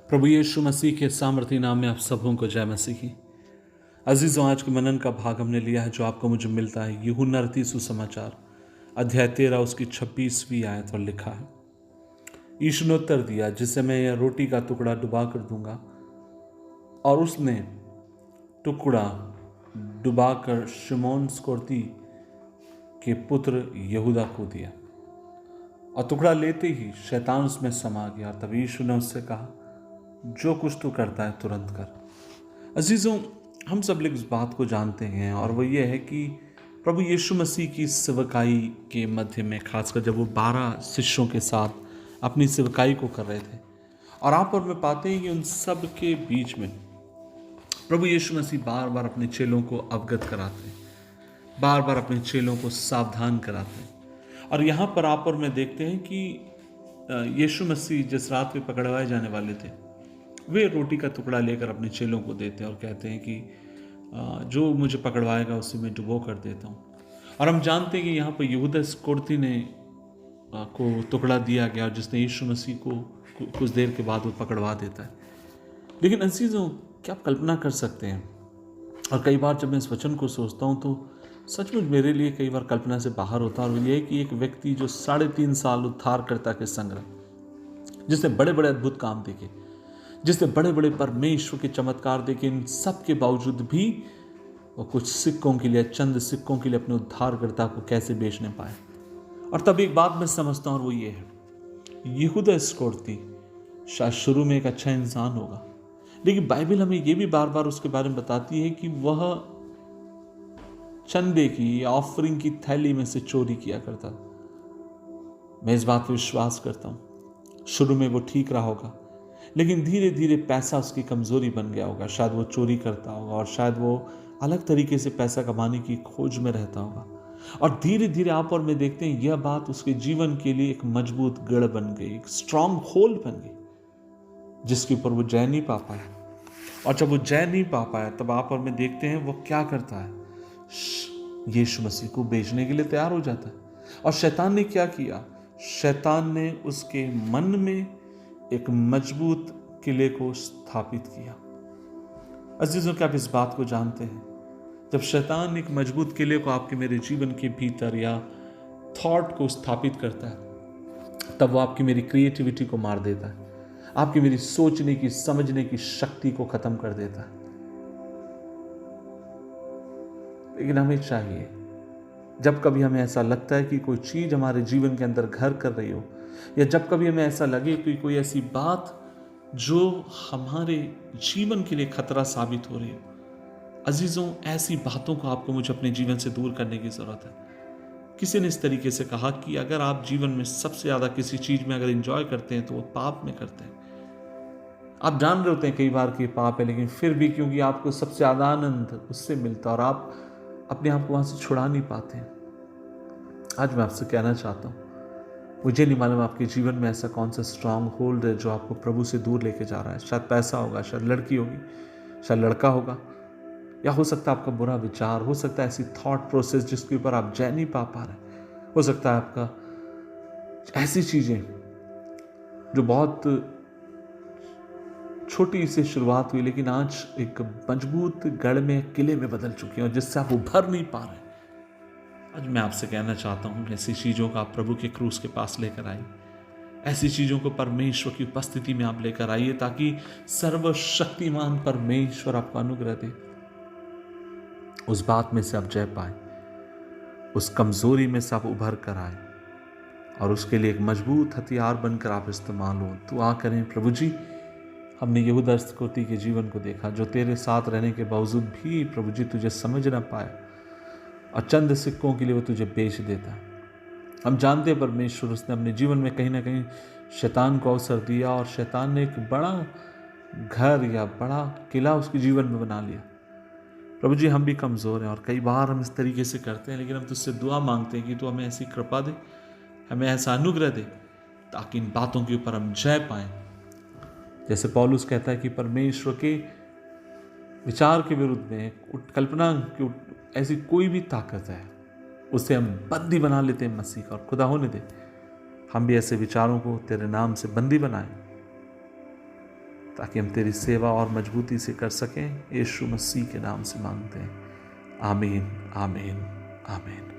प्रभु यीशु मसीह के सामर्थी नाम में आप सबों को जय मसीही। अजीजों, आज के मनन का भाग हमने लिया है जो आपको मुझे मिलता है यूहन्ना रचित सुसमाचार अध्याय 13 उसकी 26वीं आयत पर लिखा है। यीशु ने उत्तर दिया, जिसे मैं यह रोटी का टुकड़ा डुबा कर दूंगा। और उसने टुकड़ा डुबाकर शिमोन स्कोर्ती के पुत्र यहूदा को दिया और टुकड़ा लेते ही शैतान उसमें समा गया। तब यीशु ने उससे कहा, जो कुछ तू करता है तुरंत कर। अजीजों, हम सब लोग इस बात को जानते हैं और वो ये है कि प्रभु यीशु मसीह की सेवकाई के मध्य में, खासकर जब वो 12 शिष्यों के साथ अपनी सेवकाई को कर रहे थे, और आप और मैं पाते हैं कि उन सब के बीच में प्रभु यीशु मसीह बार बार अपने चेलों को अवगत कराते हैं, बार बार अपने चेलों को सावधान कराते हैं। और यहाँ पर आप और मैं देखते हैं कि यीशु मसीह जिस रात में पकड़वाए जाने वाले थे, वे रोटी का टुकड़ा लेकर अपने चेलों को देते हैं और कहते हैं कि जो मुझे पकड़वाएगा उसे मैं डुबो कर देता हूँ। और हम जानते हैं कि यहाँ पर यहूदा इस्करियोती ने को टुकड़ा दिया गया, जिसने यीशु मसीह को कुछ देर के बाद वो पकड़वा देता है। लेकिन इन चीज़ों क्या आप कल्पना कर सकते हैं? और कई बार जब मैं इस वचन को सोचता हूँ तो सचमुच मेरे लिए कई बार कल्पना से बाहर होता है। और ये है कि एक व्यक्ति जो 3.5 साल उद्धारकर्ता के संग रहा, जिसने बड़े बड़े अद्भुत काम देखे, जिसने बड़े बड़े परमेश्वर के चमत्कार देखे, इन सब के बावजूद भी वो कुछ सिक्कों के लिए, चंद सिक्कों के लिए अपने उद्धारकर्ता को कैसे बेचने पाए। और तब एक बात मैं समझता हूँ और वो ये है, यहूदा इस्करियोती शायद शुरू में एक अच्छा इंसान होगा, लेकिन बाइबल हमें ये भी बार बार उसके बारे में बताती है कि वह चंदे की, ऑफरिंग की थैली में से चोरी किया करता। मैं इस बात पर विश्वास करता हूँ, शुरू में वो ठीक रहा होगा, लेकिन धीरे धीरे पैसा उसकी कमजोरी बन गया होगा। शायद वो चोरी करता होगा और शायद वो अलग तरीके से पैसा कमाने की खोज में रहता होगा। और धीरे धीरे आप और मैं देखते हैं यह बात उसके जीवन के लिए एक मजबूत गढ़ बन गई, एक स्ट्रांग होल्ड बन गई, जिसके ऊपर वो जय नहीं पा पाया। और जब वो जय नहीं पा पाया तब आप और मैं देखते हैं वो क्या करता है, यीशु मसीह को बेचने के लिए तैयार हो जाता है। और शैतान ने क्या किया? शैतान ने उसके मन में एक मजबूत किले को स्थापित किया। अजीजों, क्या आप इस बात को जानते हैं? जब शैतान एक मजबूत किले को आपके मेरे जीवन के भीतर या थॉट को स्थापित करता है, तब वो आपकी मेरी क्रिएटिविटी को मार देता है, आपकी मेरी सोचने की, समझने की शक्ति को खत्म कर देता है। लेकिन हमें चाहिए, जब कभी हमें ऐसा लगता है कि कोई चीज हमारे जीवन के अंदर घर कर रही हो, या जब कभी हमें ऐसा लगे कि कोई ऐसी बात जो हमारे जीवन के लिए खतरा साबित हो रही हो, अजीजों, ऐसी बातों को आपको मुझे अपने जीवन से दूर करने की जरूरत है। किसी ने इस तरीके से कहा कि अगर आप जीवन में सबसे ज्यादा किसी चीज में अगर एंजॉय करते हैं तो वो पाप में करते हैं। आप जान रहे होते हैं कई बार कि पाप है, लेकिन फिर भी क्योंकि आपको सबसे ज्यादा आनंद उससे मिलता और आप अपने आप को वहां से छुड़ा नहीं पाते हैं। आज मैं आपसे कहना चाहता हूं, मुझे नहीं मालूम आपके जीवन में ऐसा कौन सा स्ट्रांग होल्ड है जो आपको प्रभु से दूर लेके जा रहा है। शायद पैसा होगा, शायद लड़की होगी, शायद लड़का होगा, या हो सकता है आपका बुरा विचार, हो सकता है ऐसी थॉट प्रोसेस जिसके ऊपर आप जय नहीं पा रहे, हो सकता है आपका ऐसी चीजें जो बहुत छोटी सी शुरुआत हुई लेकिन आज एक मजबूत गढ़ में, किले में बदल चुकी हैं और जिससे आप उभर नहीं पा रहे। आज मैं आपसे कहना चाहता हूं, ऐसी चीजों को आप प्रभु के क्रूस के पास लेकर आइए, ऐसी चीजों को परमेश्वर की उपस्थिति में आप लेकर आइए, ताकि सर्वशक्तिमान परमेश्वर आपको अनुग्रह दे, उस बात में से आप जय पाए, उस कमजोरी में से आप उभर कर आए और उसके लिए एक मजबूत हथियार बनकर आप इस्तेमाल हो। दुआ करें, प्रभु जी, हमने यहूदा इस्करियोती के जीवन को देखा, जो तेरे साथ रहने के बावजूद भी प्रभु जी तुझे समझ ना पाया और चंद सिक्कों के लिए वो तुझे बेच देता है। हम जानते हैं परमेश्वर, उसने अपने जीवन में कहीं ना कहीं शैतान को अवसर दिया और शैतान ने एक बड़ा घर या बड़ा किला उसके जीवन में बना लिया। प्रभु जी, हम भी कमज़ोर हैं और कई बार हम इस तरीके से करते हैं, लेकिन हम तुझसे दुआ मांगते हैं कि तू हमें ऐसी कृपा दे, हमें ऐसा अनुग्रह दे, ताकि इन बातों के ऊपर हम जय पाएं। जैसे पौलुस कहता है कि परमेश्वर के विचार के विरुद्ध में, कल्पना की ऐसी कोई भी ताकत है, उसे हम बंदी बना लेते हैं मसीह का। और खुदा होने दे हम भी ऐसे विचारों को तेरे नाम से बंदी बनाएं ताकि हम तेरी सेवा और मजबूती से कर सकें। यीशु मसीह के नाम से मांगते हैं, आमीन, आमीन, आमीन।